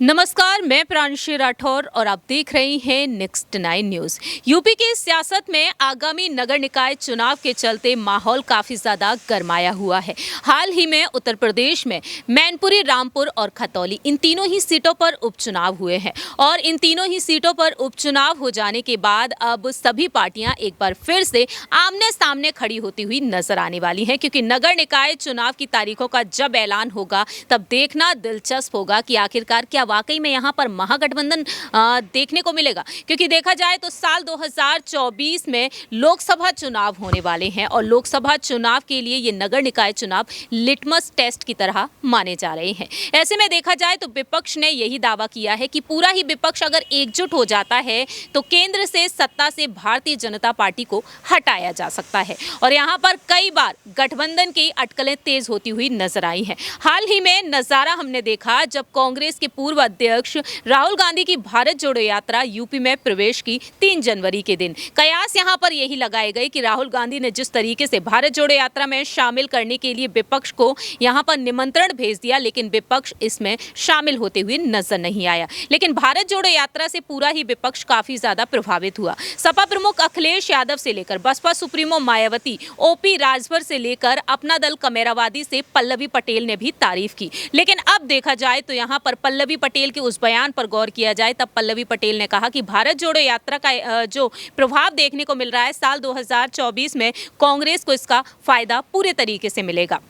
नमस्कार, मैं प्रांशी राठौर और आप देख रहे हैं नेक्स्ट 9 न्यूज। यूपी की सियासत में आगामी नगर निकाय चुनाव के चलते माहौल काफी ज्यादा गरमाया हुआ है। हाल ही में उत्तर प्रदेश में मैनपुरी, रामपुर और खतौली, इन तीनों ही सीटों पर उपचुनाव हुए हैं और इन तीनों ही सीटों पर उपचुनाव हो जाने के बाद अब सभी पार्टियां एक बार फिर से आमने सामने खड़ी होती हुई नजर आने वाली हैं, क्योंकि नगर निकाय चुनाव की तारीखों का जब ऐलान होगा तब देखना दिलचस्प होगा कि आखिरकार क्या वाकई में यहाँ पर महागठबंधन देखने को मिलेगा। क्योंकि देखा जाए तो साल 2024 में लोकसभा चुनाव होने वाले हैं और लोकसभा चुनाव के लिए ये नगर निकाय चुनाव लिटमस टेस्ट की तरह माने जा रहे हैं। ऐसे में देखा जाए तो विपक्ष ने यही दावा किया है कि पूरा ही विपक्ष अगर एकजुट हो जाता है तो केंद्र से सत्ता से भारतीय जनता पार्टी को हटाया जा सकता है। और यहाँ पर कई बार गठबंधन की अटकलें तेज होती हुई नजर आई हैं। हाल ही में नजारा हमने देखा जब कांग्रेस के पूर्व अध्यक्ष राहुल गांधी की भारत जोड़ो यात्रा यूपी में प्रवेश की 3 जनवरी के दिन। कयास यहां पर यही लगाए गए कि राहुल गांधी ने जिस तरीके से भारत जोड़ो यात्रा में शामिल करने के लिए विपक्ष को यहां पर निमंत्रण भेज दिया, लेकिन विपक्ष इसमें शामिल होते हुए नजर नहीं आया। लेकिन भारत जोड़ो यात्रा से पूरा ही विपक्ष काफी ज्यादा प्रभावित हुआ। सपा प्रमुख अखिलेश यादव से लेकर बसपा सुप्रीमो मायावती, ओपी राजभर से लेकर अपना दल कमेरावादी से पल्लवी पटेल ने भी तारीफ की। लेकिन अब देखा जाए तो यहां पर पल्लवी पटेल के उस बयान पर गौर किया जाए तब पल्लवी पटेल ने कहा कि भारत जोड़ो यात्रा का जो प्रभाव देखने को मिल रहा है साल 2024 में कांग्रेस को इसका फायदा पूरे तरीके से मिलेगा।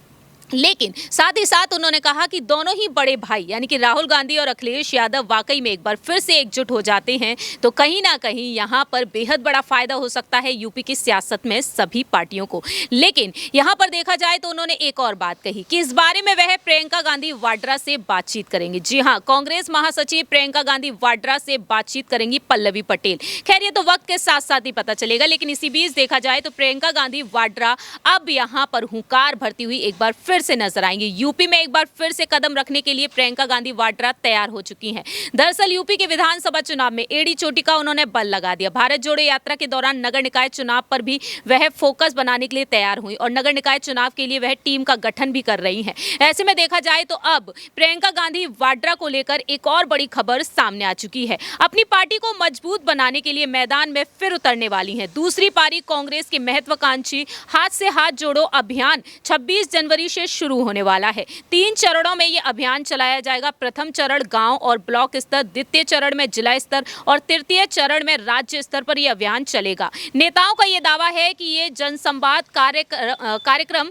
लेकिन साथ ही साथ उन्होंने कहा कि दोनों ही बड़े भाई यानी कि राहुल गांधी और अखिलेश यादव वाकई में एक बार फिर से एकजुट हो जाते हैं तो कहीं ना कहीं यहां पर बेहद बड़ा फायदा हो सकता है यूपी की सियासत में सभी पार्टियों को। लेकिन यहां पर देखा जाए तो उन्होंने एक और बात कही कि इस बारे में वह प्रियंका गांधी वाड्रा से बातचीत करेंगी। जी हां, कांग्रेस महासचिव प्रियंका गांधी वाड्रा से बातचीत करेंगी पल्लवी पटेल। खैर, ये तो वक्त के साथ साथ ही पता चलेगा, लेकिन इसी बीच देखा जाए तो प्रियंका गांधी वाड्रा अब यहां पर हुंकार भरती हुई एक बार फिर से नजर आएंगी। यूपी में एक बार फिर से कदम रखने के लिए प्रियंका गांधी वाड्रा तैयार हो चुकी हैं। दरअसल यूपी के विधानसभा चुनाव में एड़ी चोटी का उन्होंने बल लगा दिया। भारत जोड़ो यात्रा के दौरान नगर निकाय चुनाव पर भी वह फोकस बनाने के लिए तैयार हुई और नगर निकाय चुनाव के लिए वह टीम का गठन भी कर रही हैं। ऐसे में देखा जाए तो अब प्रियंका गांधी वाड्रा को लेकर एक और बड़ी खबर सामने आ चुकी है। अपनी पार्टी को मजबूत बनाने के लिए मैदान में फिर उतरने वाली है। दूसरी पारी कांग्रेस की महत्वाकांक्षी हाथ से हाथ जोड़ो अभियान 26 जनवरी से शुरू होने वाला है। 3 चरणों में यह अभियान चलाया जाएगा। प्रथम चरण गांव और ब्लॉक स्तर, द्वितीय चरण में जिला स्तर और तृतीय चरण में राज्य स्तर पर यह अभियान चलेगा। नेताओं का यह दावा है कि यह जनसंवाद कार्यक्रम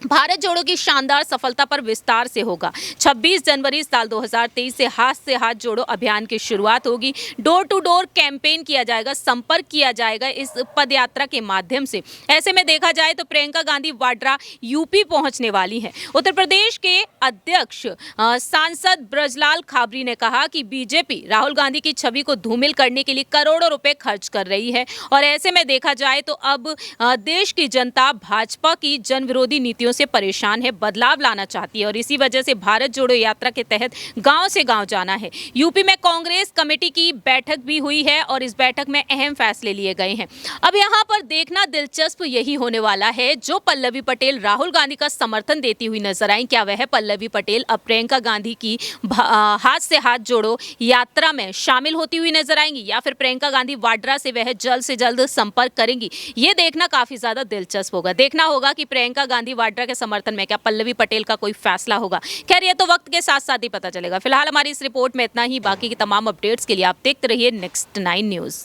भारत जोड़ो की शानदार सफलता पर विस्तार से होगा। 26 जनवरी साल 2023 से हाथ जोड़ो अभियान की शुरुआत होगी। डोर टू डोर कैंपेन किया जाएगा, संपर्क किया जाएगा इस पदयात्रा के माध्यम से। ऐसे में देखा जाए तो प्रियंका गांधी वाड्रा यूपी पहुंचने वाली हैं। उत्तर प्रदेश के अध्यक्ष सांसद ब्रजलाल खाबरी ने कहा कि बीजेपी राहुल गांधी की छवि को धूमिल करने के लिए करोड़ों रुपए खर्च कर रही है और ऐसे में देखा जाए तो अब देश की जनता भाजपा की जन विरोधी नीतियों से परेशान है, बदलाव लाना चाहती है और इसी वजह से भारत जोड़ो यात्रा के तहत गांव से गांव जाना है। यूपी में कांग्रेस कमेटी की बैठक भी हुई है और इस बैठक में अहम फैसले लिए गए हैं। अब यहां पर देखना दिलचस्प यही होने वाला है, जो पल्लवी पटेल राहुल गांधी का समर्थन देती हुई नजर आई, क्या वह पल्लवी पटेल अब प्रियंका गांधी की हाथ से हाथ जोड़ो यात्रा में शामिल होती हुई नजर आएंगी या फिर प्रियंका गांधी वाड्रा से वह जल्द से जल्द संपर्क करेंगी। ये देखना काफी ज्यादा दिलचस्प होगा। देखना होगा कि प्रियंका गांधी वाड्रा के समर्थन में क्या पल्लवी पटेल का कोई फैसला होगा। खैर, ये तो वक्त के साथ साथ ही पता चलेगा। फिलहाल हमारी इस रिपोर्ट में इतना ही। बाकी की तमाम अपडेट्स के लिए आप देखते रहिए नेक्स्ट 9 न्यूज।